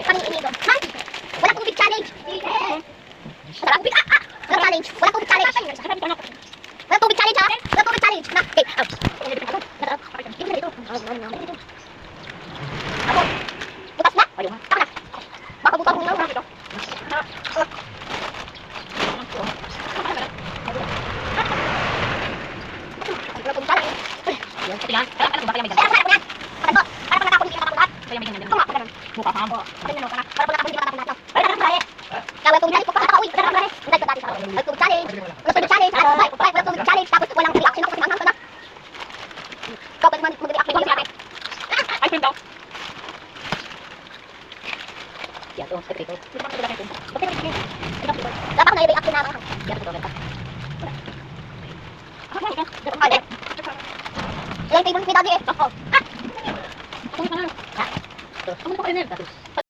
kami inigo. Man! Wala tubig challenge! Wala tubig, Wala challenge! Wala tubig challenge! Wala tubig challenge, ha? Wala tubig challenge! Na, okay. Ako, bukas na! Ako na! Baka bukas mo na dito. Wala tubig challenge! Yan, pati yan. Alam ba kaya may ganun? Para pala ako hindi makapag-lahat. Kaya may ganyan. Ito nga, mukha ka mo. Para pala ako hindi makapag-lahat. Para pala ako kaya wala tubig challenge. Kung pauwi, wala tubig challenge. Wala tubig challenge. Wala tubig challenge. Wala tubig challenge. Tapos walang reaction ako kasi manghang ka na. Ikaw pwede mag-react ko kasi ay, print daw. Yan, ito. Ito. Dapat ako na-react ko na ako. Yan, ito. Yan, favorite ni Daddy eh. Ako. Ako na. Ito. Ako na pa kayo na.